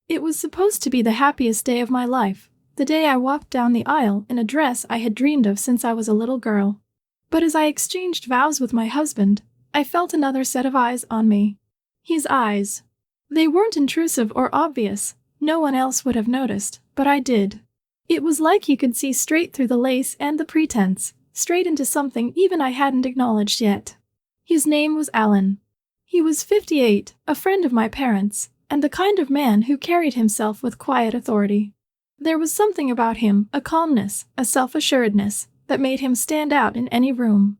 It was supposed to be the happiest day of my life, the day I walked down the aisle in a dress I had dreamed of since I was a little girl. But as I exchanged vows with my husband, I felt another set of eyes on me. His eyes. They weren't intrusive or obvious. No one else would have noticed, but I did. It was like he could see straight through the lace and the pretense, straight into something even I hadn't acknowledged yet. His name was Alan. He was 58, a friend of my parents, and the kind of man who carried himself with quiet authority. There was something about him, a calmness, a self-assuredness, that made him stand out in any room.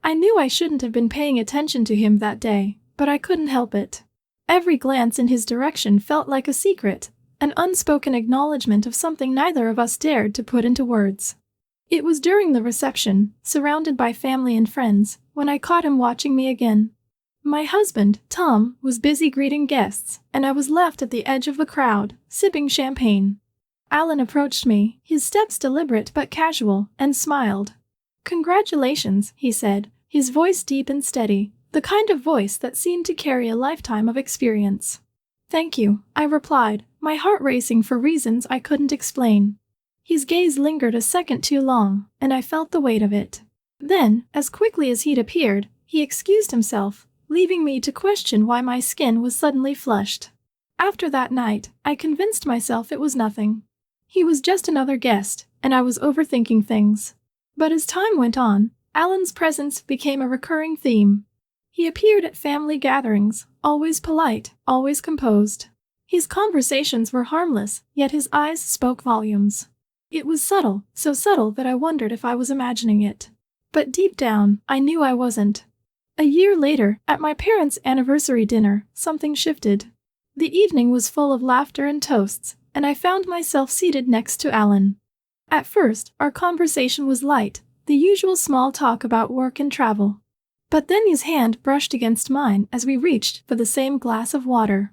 I knew I shouldn't have been paying attention to him that day, but I couldn't help it. Every glance in his direction felt like a secret, an unspoken acknowledgement of something neither of us dared to put into words. It was during the reception, surrounded by family and friends, when I caught him watching me again. My husband, Tom, was busy greeting guests, and I was left at the edge of the crowd, sipping champagne. Alan approached me, his steps deliberate but casual, and smiled. "Congratulations," he said, his voice deep and steady, the kind of voice that seemed to carry a lifetime of experience. "Thank you," I replied, my heart racing for reasons I couldn't explain. His gaze lingered a second too long, and I felt the weight of it. Then, as quickly as he'd appeared, he excused himself, leaving me to question why my skin was suddenly flushed. After that night, I convinced myself it was nothing. He was just another guest, and I was overthinking things. But as time went on, Alan's presence became a recurring theme. He appeared at family gatherings, always polite, always composed. His conversations were harmless, yet his eyes spoke volumes. It was subtle, so subtle that I wondered if I was imagining it. But deep down, I knew I wasn't. A year later, at my parents' anniversary dinner, something shifted. The evening was full of laughter and toasts, and I found myself seated next to Alan. At first, our conversation was light, the usual small talk about work and travel. But then his hand brushed against mine as we reached for the same glass of water.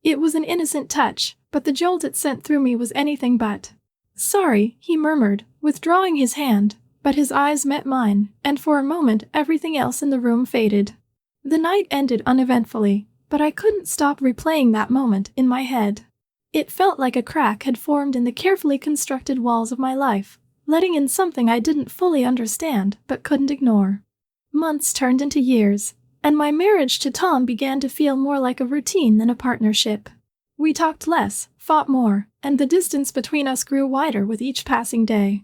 It was an innocent touch, but the jolt it sent through me was anything but. "Sorry," he murmured, withdrawing his hand, but his eyes met mine, and for a moment everything else in the room faded. The night ended uneventfully, but I couldn't stop replaying that moment in my head. It felt like a crack had formed in the carefully constructed walls of my life, letting in something I didn't fully understand but couldn't ignore. Months turned into years, and my marriage to Tom began to feel more like a routine than a partnership. We talked less, fought more, and the distance between us grew wider with each passing day.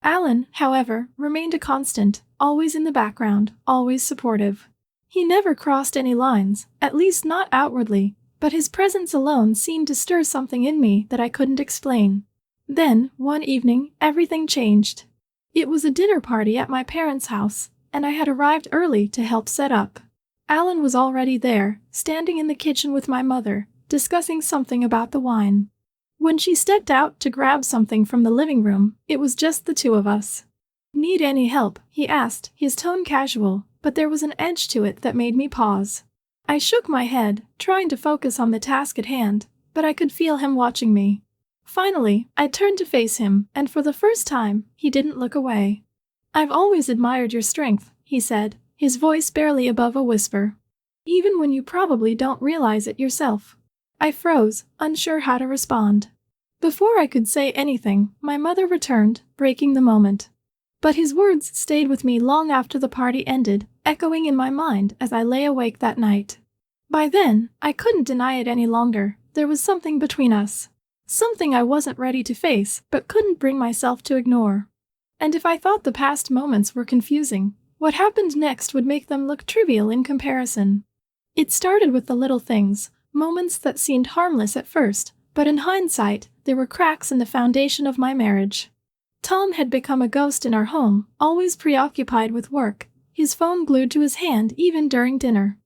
Alan, however, remained a constant, always in the background, always supportive. He never crossed any lines, at least not outwardly, but his presence alone seemed to stir something in me that I couldn't explain. Then, one evening, everything changed. It was a dinner party at my parents' house, and I had arrived early to help set up. Alan was already there, standing in the kitchen with my mother, discussing something about the wine. When she stepped out to grab something from the living room, it was just the two of us. "Need any help?" he asked, his tone casual, but there was an edge to it that made me pause. I shook my head, trying to focus on the task at hand, but I could feel him watching me. Finally, I turned to face him, and for the first time, he didn't look away. "I've always admired your strength," he said, his voice barely above a whisper. "Even when you probably don't realize it yourself." I froze, unsure how to respond. Before I could say anything, my mother returned, breaking the moment. But his words stayed with me long after the party ended, echoing in my mind as I lay awake that night. By then, I couldn't deny it any longer. There was something between us. Something I wasn't ready to face, but couldn't bring myself to ignore. And if I thought the past moments were confusing, what happened next would make them look trivial in comparison. It started with the little things, moments that seemed harmless at first, but in hindsight, there were cracks in the foundation of my marriage. Tom had become a ghost in our home, always preoccupied with work, his phone glued to his hand even during dinner.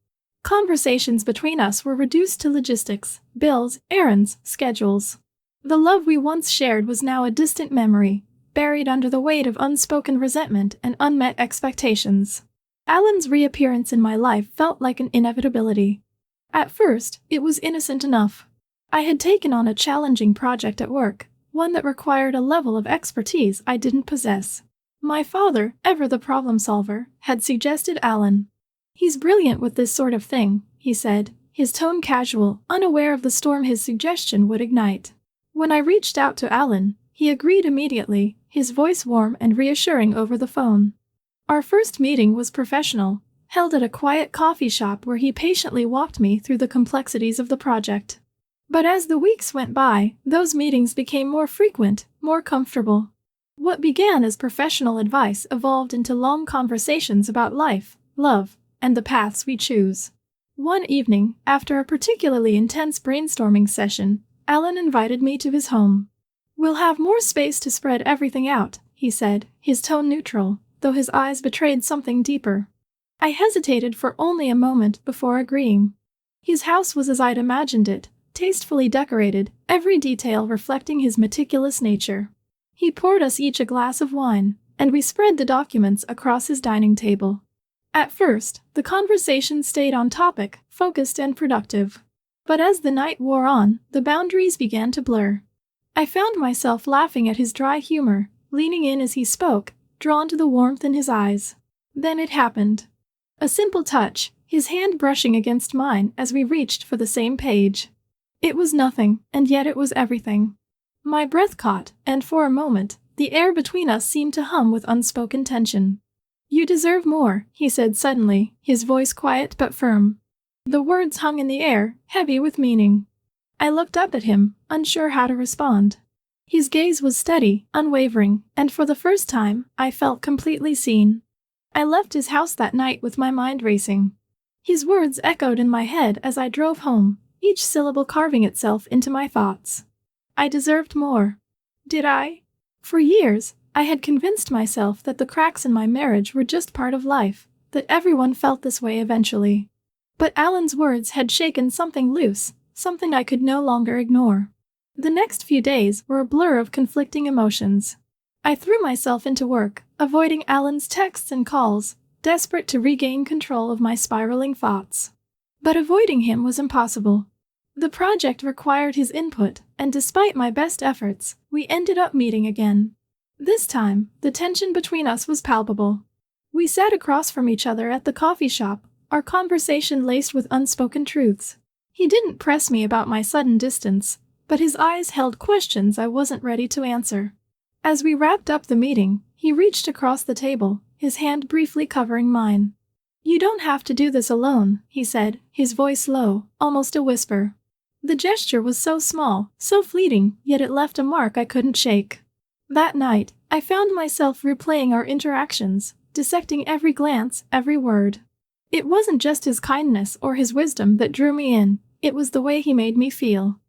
Conversations between us were reduced to logistics, bills, errands, schedules. The love we once shared was now a distant memory, buried under the weight of unspoken resentment and unmet expectations. Alan's reappearance in my life felt like an inevitability. At first, it was innocent enough. I had taken on a challenging project at work, one that required a level of expertise I didn't possess. My father, ever the problem solver, had suggested Alan. "He's brilliant with this sort of thing," he said, his tone casual, unaware of the storm his suggestion would ignite. When I reached out to Alan, he agreed immediately, his voice warm and reassuring over the phone. Our first meeting was professional, held at a quiet coffee shop where he patiently walked me through the complexities of the project. But as the weeks went by, those meetings became more frequent, more comfortable. What began as professional advice evolved into long conversations about life, love, and the paths we choose. One evening, after a particularly intense brainstorming session, Alan invited me to his home. "We'll have more space to spread everything out," he said, his tone neutral, though his eyes betrayed something deeper. I hesitated for only a moment before agreeing. His house was as I'd imagined it, tastefully decorated, every detail reflecting his meticulous nature. He poured us each a glass of wine, and we spread the documents across his dining table. At first, the conversation stayed on topic, focused and productive. But as the night wore on, the boundaries began to blur. I found myself laughing at his dry humor, leaning in as he spoke, drawn to the warmth in his eyes. Then it happened. A simple touch, his hand brushing against mine as we reached for the same page. It was nothing, and yet it was everything. My breath caught, and for a moment, the air between us seemed to hum with unspoken tension. "You deserve more," he said suddenly, his voice quiet but firm. The words hung in the air, heavy with meaning. I looked up at him, unsure how to respond. His gaze was steady, unwavering, and for the first time, I felt completely seen. I left his house that night with my mind racing. His words echoed in my head as I drove home, each syllable carving itself into my thoughts. I deserved more. Did I? For years, I had convinced myself that the cracks in my marriage were just part of life, that everyone felt this way eventually. But Alan's words had shaken something loose, something I could no longer ignore. The next few days were a blur of conflicting emotions. I threw myself into work, avoiding Alan's texts and calls, desperate to regain control of my spiraling thoughts. But avoiding him was impossible. The project required his input, and despite my best efforts, we ended up meeting again. This time, the tension between us was palpable. We sat across from each other at the coffee shop, our conversation laced with unspoken truths. He didn't press me about my sudden distance, but his eyes held questions I wasn't ready to answer. As we wrapped up the meeting, he reached across the table, his hand briefly covering mine. "You don't have to do this alone," he said, his voice low, almost a whisper. The gesture was so small, so fleeting, yet it left a mark I couldn't shake. That night, I found myself replaying our interactions, dissecting every glance, every word. It wasn't just his kindness or his wisdom that drew me in, it was the way he made me feel.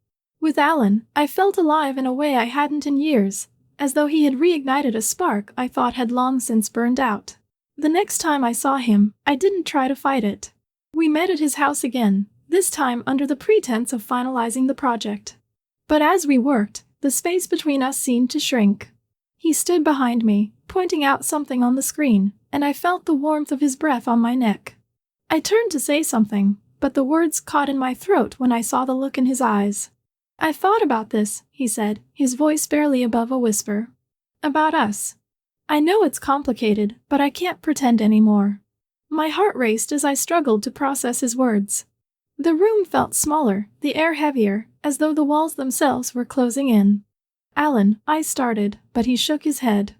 With Alan, I felt alive in a way I hadn't in years, as though he had reignited a spark I thought had long since burned out. The next time I saw him, I didn't try to fight it. We met at his house again, this time under the pretense of finalizing the project. But as we worked, the space between us seemed to shrink. He stood behind me, pointing out something on the screen, and I felt the warmth of his breath on my neck. I turned to say something, but the words caught in my throat when I saw the look in his eyes. "I thought about this," he said, his voice barely above a whisper. "About us. I know it's complicated, but I can't pretend anymore." My heart raced as I struggled to process his words. The room felt smaller, the air heavier, as though the walls themselves were closing in. "Alan," I started, but he shook his head.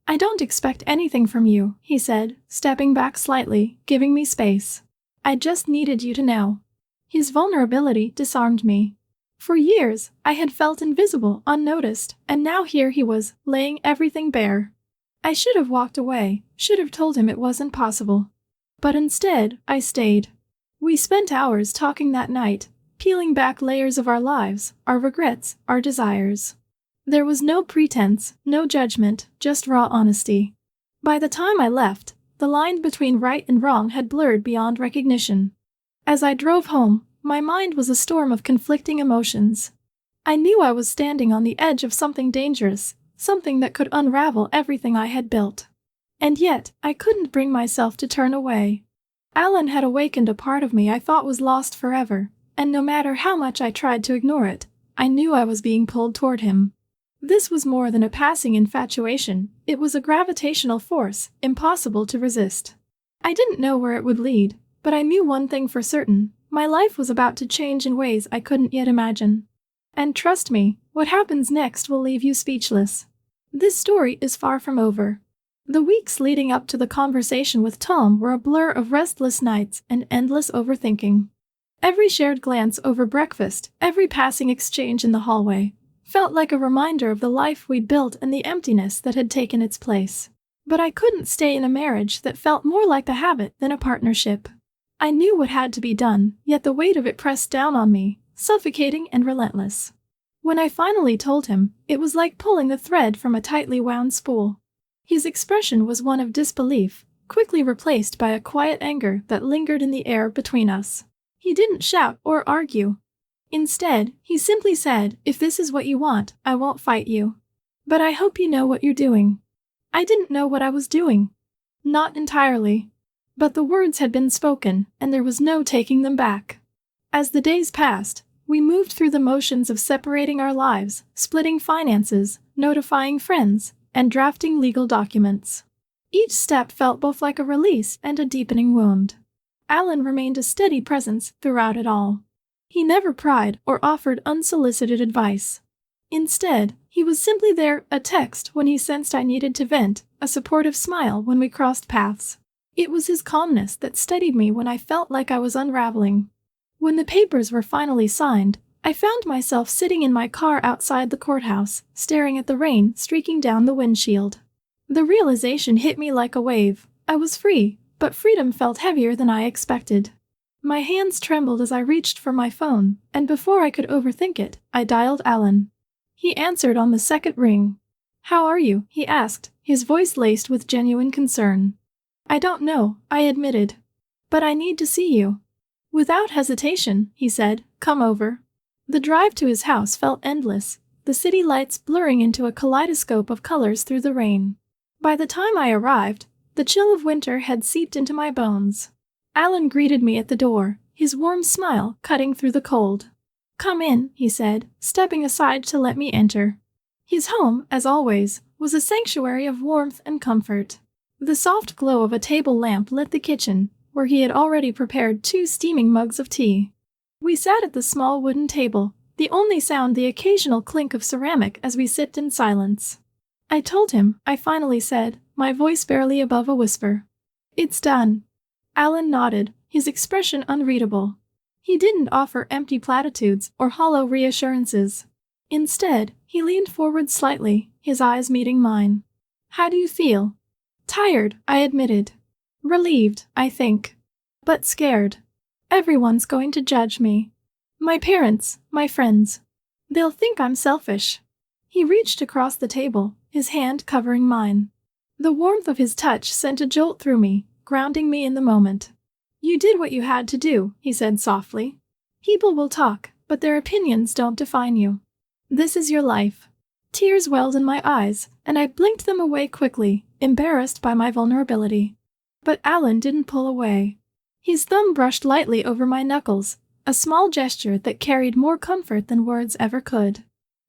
"I don't expect anything from you," he said, stepping back slightly, giving me space. "I just needed you to know." His vulnerability disarmed me. For years, I had felt invisible, unnoticed, and now here he was, laying everything bare. I should have walked away, should have told him it wasn't possible. But instead, I stayed. We spent hours talking that night, peeling back layers of our lives, our regrets, our desires. There was no pretense, no judgment, just raw honesty. By the time I left, the line between right and wrong had blurred beyond recognition. As I drove home, my mind was a storm of conflicting emotions. I knew I was standing on the edge of something dangerous, something that could unravel everything I had built. And yet, I couldn't bring myself to turn away. Alan had awakened a part of me I thought was lost forever, and no matter how much I tried to ignore it, I knew I was being pulled toward him. This was more than a passing infatuation, it was a gravitational force, impossible to resist. I didn't know where it would lead, but I knew one thing for certain, My life was about to change in ways I couldn't yet imagine. And trust me, what happens next will leave you speechless. This story is far from over. The weeks leading up to the conversation with Tom were a blur of restless nights and endless overthinking. Every shared glance over breakfast, every passing exchange in the hallway, felt like a reminder of the life we'd built and the emptiness that had taken its place. But I couldn't stay in a marriage that felt more like a habit than a partnership. I knew what had to be done, yet the weight of it pressed down on me, suffocating and relentless. When I finally told him, it was like pulling the thread from a tightly wound spool. His expression was one of disbelief, quickly replaced by a quiet anger that lingered in the air between us. He didn't shout or argue. Instead, he simply said, "If this is what you want, I won't fight you. But I hope you know what you're doing." I didn't know what I was doing. Not entirely. But the words had been spoken, and there was no taking them back. As the days passed, we moved through the motions of separating our lives, splitting finances, notifying friends, and drafting legal documents. Each step felt both like a release and a deepening wound. Alan remained a steady presence throughout it all. He never pried or offered unsolicited advice. Instead, he was simply there, a text when he sensed I needed to vent, a supportive smile when we crossed paths. It was his calmness that steadied me when I felt like I was unraveling. When the papers were finally signed, I found myself sitting in my car outside the courthouse, staring at the rain streaking down the windshield. The realization hit me like a wave. I was free, but freedom felt heavier than I expected. My hands trembled as I reached for my phone, and before I could overthink it, I dialed Alan. He answered on the second ring. "How are you?" he asked, his voice laced with genuine concern. "I don't know," I admitted. "But I need to see you." Without hesitation, he said, "Come over." The drive to his house felt endless, the city lights blurring into a kaleidoscope of colors through the rain. By the time I arrived, the chill of winter had seeped into my bones. Alan greeted me at the door, his warm smile cutting through the cold. "Come in," he said, stepping aside to let me enter. His home, as always, was a sanctuary of warmth and comfort. The soft glow of a table lamp lit the kitchen, where he had already prepared 2 steaming mugs of tea. We sat at the small wooden table, the only sound the occasional clink of ceramic as we sipped in silence. "I told him," I finally said, my voice barely above a whisper. "It's done." Alan nodded, his expression unreadable. He didn't offer empty platitudes or hollow reassurances. Instead, he leaned forward slightly, his eyes meeting mine. "How do you feel?" "Tired," I admitted. "Relieved, I think. But scared. Everyone's going to judge me. My parents, my friends. They'll think I'm selfish." He reached across the table, his hand covering mine. The warmth of his touch sent a jolt through me, grounding me in the moment. "You did what you had to do," he said softly. "People will talk, but their opinions don't define you. This is your life." Tears welled in my eyes, and I blinked them away quickly, embarrassed by my vulnerability. But Alan didn't pull away. His thumb brushed lightly over my knuckles, a small gesture that carried more comfort than words ever could.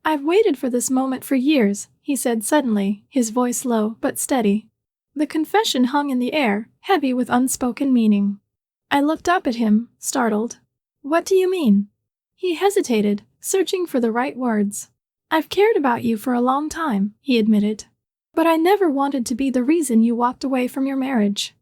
"I've waited for this moment for years," he said suddenly, his voice low but steady. The confession hung in the air, heavy with unspoken meaning. I looked up at him, startled. "What do you mean?" He hesitated, searching for the right words. "I've cared about you for a long time," he admitted. "But I never wanted to be the reason you walked away from your marriage.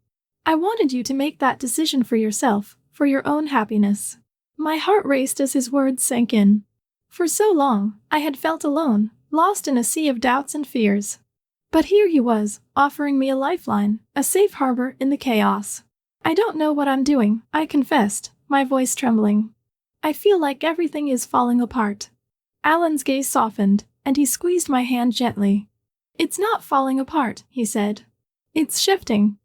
I wanted you to make that decision for yourself, for your own happiness." My heart raced as his words sank in. For so long, I had felt alone, lost in a sea of doubts and fears. But here he was, offering me a lifeline, a safe harbor in the chaos. "I don't know what I'm doing," I confessed, my voice trembling. "I feel like everything is falling apart." Alan's gaze softened, and he squeezed my hand gently. "It's not falling apart," he said. "It's shifting.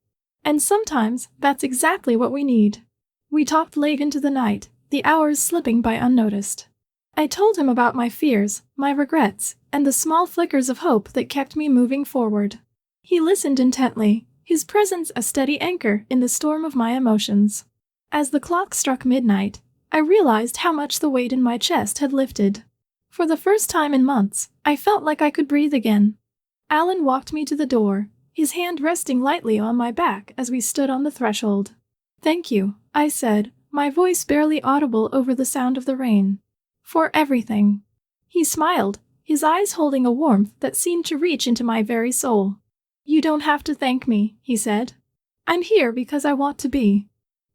And sometimes, that's exactly what we need." We talked late into the night, the hours slipping by unnoticed. I told him about my fears, my regrets, and the small flickers of hope that kept me moving forward. He listened intently, his presence a steady anchor in the storm of my emotions. As the clock struck midnight, I realized how much the weight in my chest had lifted. For the first time in months, I felt like I could breathe again. Alan walked me to the door, his hand resting lightly on my back as we stood on the threshold. "Thank you," I said, my voice barely audible over the sound of the rain. For everything. He smiled, his eyes holding a warmth that seemed to reach into my very soul. You don't have to thank me, he said. I'm here because I want to be.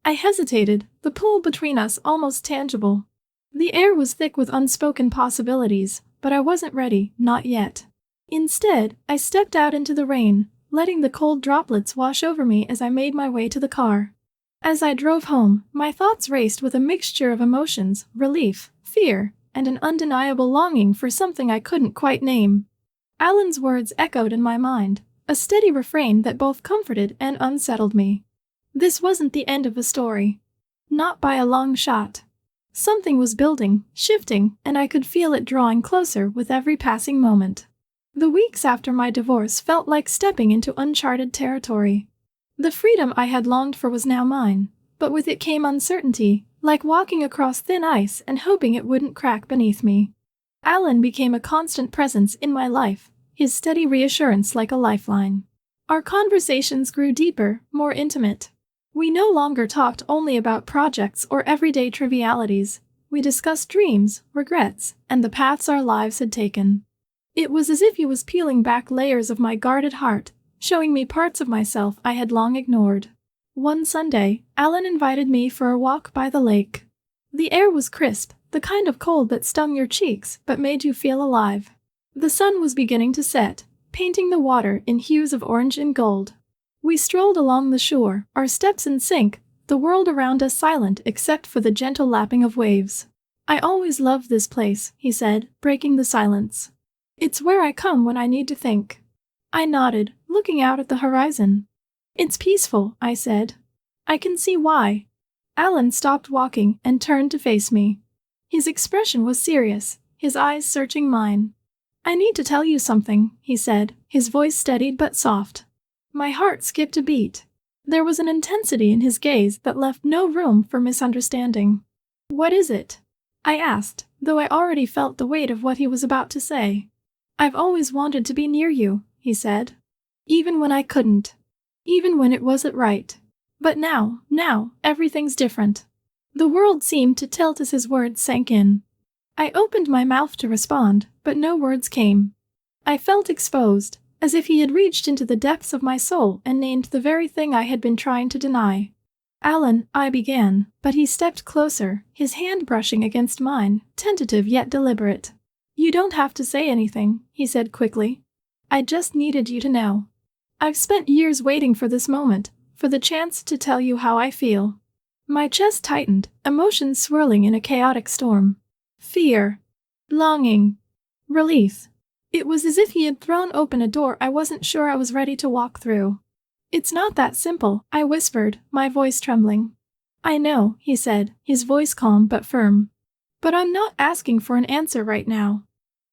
I hesitated, the pull between us almost tangible. The air was thick with unspoken possibilities, but I wasn't ready, not yet. Instead, I stepped out into the rain, letting the cold droplets wash over me as I made my way to the car. As I drove home, my thoughts raced with a mixture of emotions, relief, fear, and an undeniable longing for something I couldn't quite name. Alan's words echoed in my mind, a steady refrain that both comforted and unsettled me. This wasn't the end of the story. Not by a long shot. Something was building, shifting, and I could feel it drawing closer with every passing moment. The weeks after my divorce felt like stepping into uncharted territory. The freedom I had longed for was now mine, but with it came uncertainty, like walking across thin ice and hoping it wouldn't crack beneath me. Alan became a constant presence in my life, his steady reassurance like a lifeline. Our conversations grew deeper, more intimate. We no longer talked only about projects or everyday trivialities. We discussed dreams, regrets, and the paths our lives had taken. It was as if he was peeling back layers of my guarded heart, showing me parts of myself I had long ignored. One Sunday, Alan invited me for a walk by the lake. The air was crisp, the kind of cold that stung your cheeks but made you feel alive. The sun was beginning to set, painting the water in hues of orange and gold. We strolled along the shore, our steps in sync, the world around us silent except for the gentle lapping of waves. I always loved this place, he said, breaking the silence. It's where I come when I need to think. I nodded, looking out at the horizon. It's peaceful, I said. I can see why. Alan stopped walking and turned to face me. His expression was serious, his eyes searching mine. I need to tell you something, he said, his voice steadied but soft. My heart skipped a beat. There was an intensity in his gaze that left no room for misunderstanding. What is it? I asked, though I already felt the weight of what he was about to say. I've always wanted to be near you, he said. Even when I couldn't. Even when it wasn't right. But now, everything's different. The world seemed to tilt as his words sank in. I opened my mouth to respond, but no words came. I felt exposed, as if he had reached into the depths of my soul and named the very thing I had been trying to deny. Alan, I began, but he stepped closer, his hand brushing against mine, tentative yet deliberate. You don't have to say anything, he said quickly. I just needed you to know. I've spent years waiting for this moment, for the chance to tell you how I feel. My chest tightened, emotions swirling in a chaotic storm. Fear. Longing. Relief. It was as if he had thrown open a door I wasn't sure I was ready to walk through. It's not that simple, I whispered, my voice trembling. I know, he said, his voice calm but firm. But I'm not asking for an answer right now.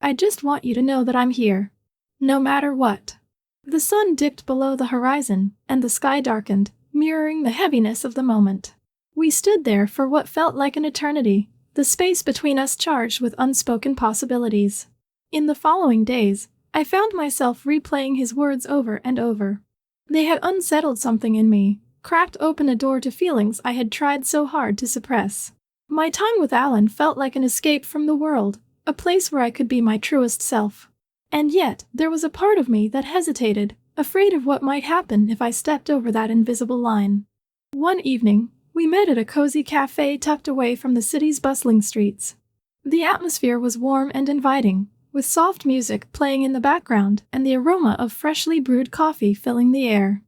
I just want you to know that I'm here. No matter what. The sun dipped below the horizon, and the sky darkened, mirroring the heaviness of the moment. We stood there for what felt like an eternity, the space between us charged with unspoken possibilities. In the following days, I found myself replaying his words over and over. They had unsettled something in me, cracked open a door to feelings I had tried so hard to suppress. My time with Alan felt like an escape from the world, a place where I could be my truest self. And yet, there was a part of me that hesitated, afraid of what might happen if I stepped over that invisible line. One evening, we met at a cozy cafe tucked away from the city's bustling streets. The atmosphere was warm and inviting, with soft music playing in the background and the aroma of freshly brewed coffee filling the air.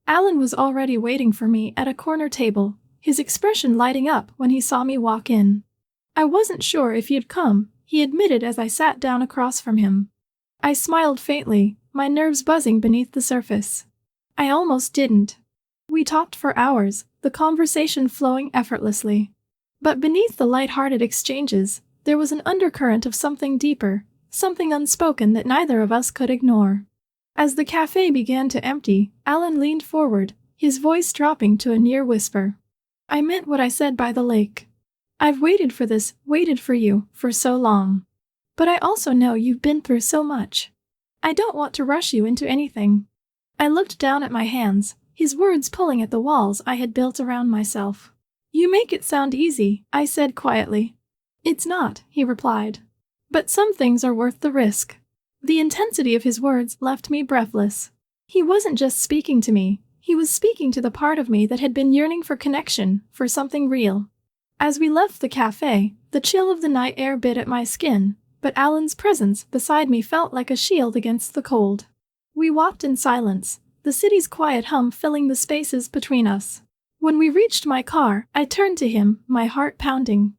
Alan was already waiting for me at a corner table, his expression lighting up when he saw me walk in. I wasn't sure if you'd come, he admitted as I sat down across from him. I smiled faintly, my nerves buzzing beneath the surface. I almost didn't. We talked for hours, the conversation flowing effortlessly. But beneath the light-hearted exchanges, there was an undercurrent of something deeper, something unspoken that neither of us could ignore. As the cafe began to empty, Alan leaned forward, his voice dropping to a near whisper. I meant what I said by the lake. I've waited for this, waited for you, for so long. But I also know you've been through so much. I don't want to rush you into anything. I looked down at my hands, his words pulling at the walls I had built around myself. You make it sound easy, I said quietly. It's not, he replied. But some things are worth the risk. The intensity of his words left me breathless. He wasn't just speaking to me, he was speaking to the part of me that had been yearning for connection, for something real. As we left the cafe, the chill of the night air bit at my skin, but Alan's presence beside me felt like a shield against the cold. We walked in silence, the city's quiet hum filling the spaces between us. When we reached my car, I turned to him, my heart pounding.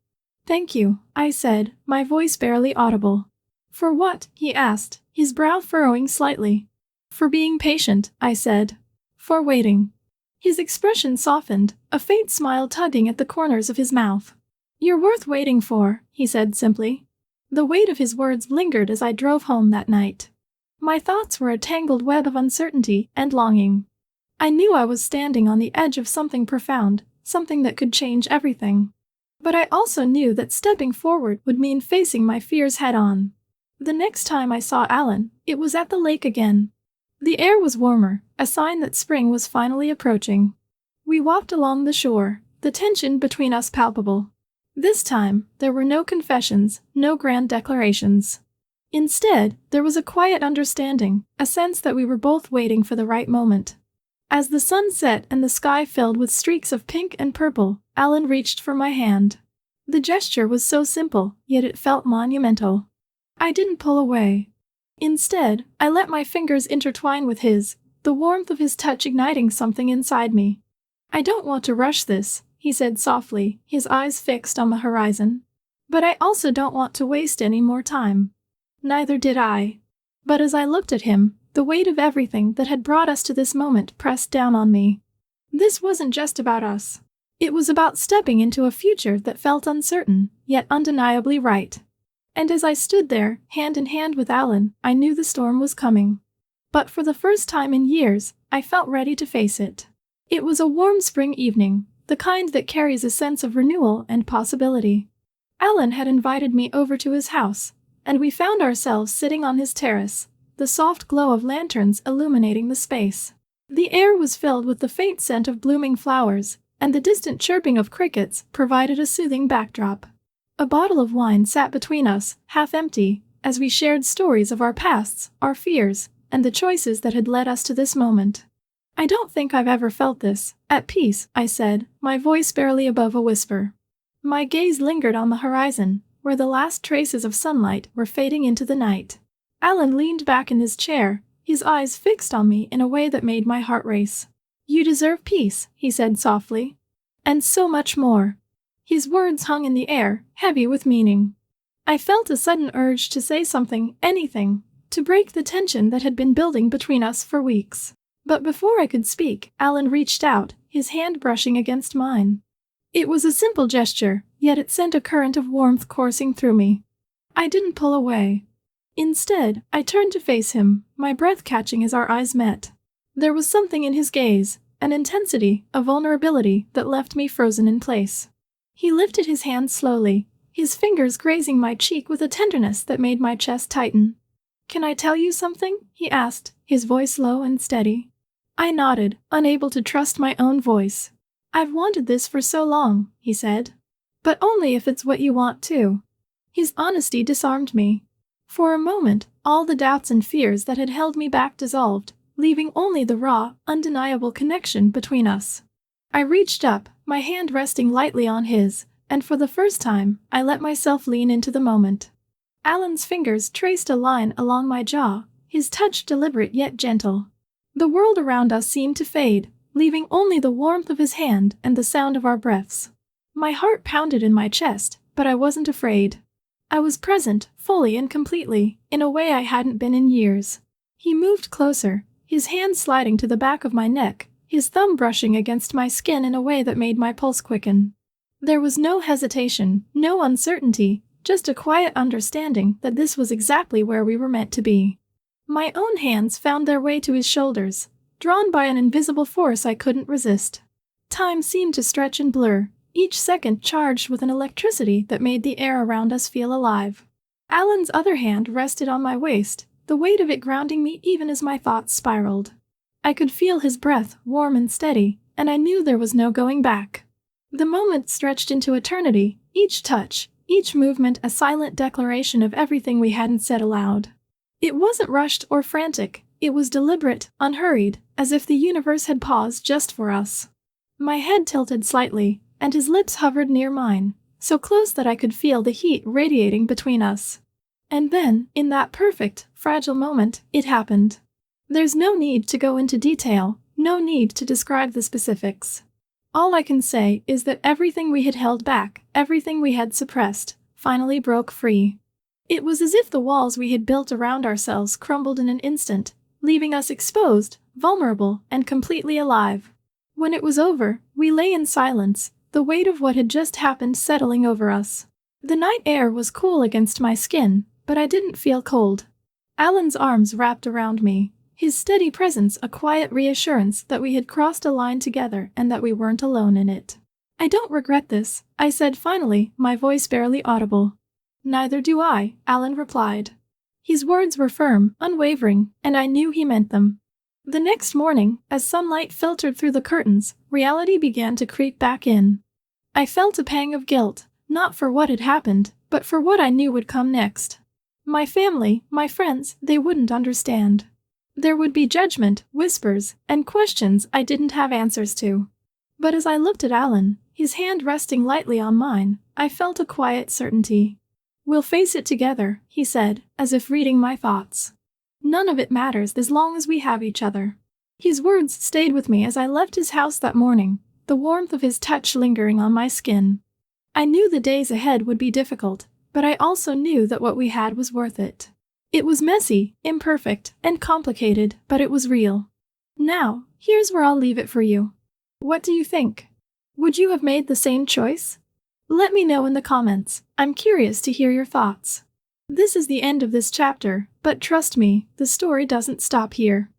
Thank you, I said, my voice barely audible. For what? He asked, his brow furrowing slightly. For being patient, I said. For waiting. His expression softened, a faint smile tugging at the corners of his mouth. You're worth waiting for, he said simply. The weight of his words lingered as I drove home that night. My thoughts were a tangled web of uncertainty and longing. I knew I was standing on the edge of something profound, something that could change everything. But I also knew that stepping forward would mean facing my fears head-on. The next time I saw Alan, it was at the lake again. The air was warmer, a sign that spring was finally approaching. We walked along the shore, the tension between us palpable. This time, there were no confessions, no grand declarations. Instead, there was a quiet understanding, a sense that we were both waiting for the right moment. As the sun set and the sky filled with streaks of pink and purple, Alan reached for my hand. The gesture was so simple, yet it felt monumental. I didn't pull away. Instead, I let my fingers intertwine with his, the warmth of his touch igniting something inside me. I don't want to rush this, he said softly, his eyes fixed on the horizon. But I also don't want to waste any more time. Neither did I. But as I looked at him, the weight of everything that had brought us to this moment pressed down on me. This wasn't just about us. It was about stepping into a future that felt uncertain, yet undeniably right. And as I stood there, hand in hand with Alan, I knew the storm was coming. But for the first time in years, I felt ready to face it. It was a warm spring evening, the kind that carries a sense of renewal and possibility. Alan had invited me over to his house, and we found ourselves sitting on his terrace, the soft glow of lanterns illuminating the space. The air was filled with the faint scent of blooming flowers, and the distant chirping of crickets provided a soothing backdrop. A bottle of wine sat between us, half empty, as we shared stories of our pasts, our fears, and the choices that had led us to this moment. I don't think I've ever felt this, at peace, I said, my voice barely above a whisper. My gaze lingered on the horizon, where the last traces of sunlight were fading into the night. Alan leaned back in his chair, his eyes fixed on me in a way that made my heart race. You deserve peace, he said softly. And so much more. His words hung in the air, heavy with meaning. I felt a sudden urge to say something, anything, to break the tension that had been building between us for weeks. But before I could speak, Alan reached out, his hand brushing against mine. It was a simple gesture, yet it sent a current of warmth coursing through me. I didn't pull away. Instead, I turned to face him, my breath catching as our eyes met. There was something in his gaze, an intensity, a vulnerability that left me frozen in place. He lifted his hand slowly, his fingers grazing my cheek with a tenderness that made my chest tighten. Can I tell you something? He asked, his voice low and steady. I nodded, unable to trust my own voice. I've wanted this for so long, he said. But only if it's what you want too. His honesty disarmed me. For a moment, all the doubts and fears that had held me back dissolved, leaving only the raw, undeniable connection between us. I reached up, my hand resting lightly on his, and for the first time, I let myself lean into the moment. Alan's fingers traced a line along my jaw, his touch deliberate yet gentle. The world around us seemed to fade, leaving only the warmth of his hand and the sound of our breaths. My heart pounded in my chest, but I wasn't afraid. I was present, fully and completely, in a way I hadn't been in years. He moved closer, his hand sliding to the back of my neck, his thumb brushing against my skin in a way that made my pulse quicken. There was no hesitation, no uncertainty, just a quiet understanding that this was exactly where we were meant to be. My own hands found their way to his shoulders, drawn by an invisible force I couldn't resist. Time seemed to stretch and blur, each second charged with an electricity that made the air around us feel alive. Alan's other hand rested on my waist, the weight of it grounding me even as my thoughts spiraled. I could feel his breath, warm and steady, and I knew there was no going back. The moment stretched into eternity, each touch, each movement a silent declaration of everything we hadn't said aloud. It wasn't rushed or frantic, it was deliberate, unhurried, as if the universe had paused just for us. My head tilted slightly, and his lips hovered near mine, so close that I could feel the heat radiating between us. And then, in that perfect, fragile moment, it happened. There's no need to go into detail, no need to describe the specifics. All I can say is that everything we had held back, everything we had suppressed, finally broke free. It was as if the walls we had built around ourselves crumbled in an instant, leaving us exposed, vulnerable, and completely alive. When it was over, we lay in silence, the weight of what had just happened settling over us. The night air was cool against my skin, but I didn't feel cold. Alan's arms wrapped around me, his steady presence a quiet reassurance that we had crossed a line together and that we weren't alone in it. "I don't regret this," I said finally, my voice barely audible. "Neither do I," Alan replied. His words were firm, unwavering, and I knew he meant them. The next morning, as sunlight filtered through the curtains, reality began to creep back in. I felt a pang of guilt, not for what had happened, but for what I knew would come next. My family, my friends, they wouldn't understand. There would be judgment, whispers, and questions I didn't have answers to. But as I looked at Alan, his hand resting lightly on mine, I felt a quiet certainty. "We'll face it together," he said, as if reading my thoughts. "None of it matters as long as we have each other." His words stayed with me as I left his house that morning, the warmth of his touch lingering on my skin. I knew the days ahead would be difficult, but I also knew that what we had was worth it. It was messy, imperfect, and complicated, but it was real. Now, here's where I'll leave it for you. What do you think? Would you have made the same choice? Let me know in the comments. I'm curious to hear your thoughts. This is the end of this chapter, but trust me, the story doesn't stop here.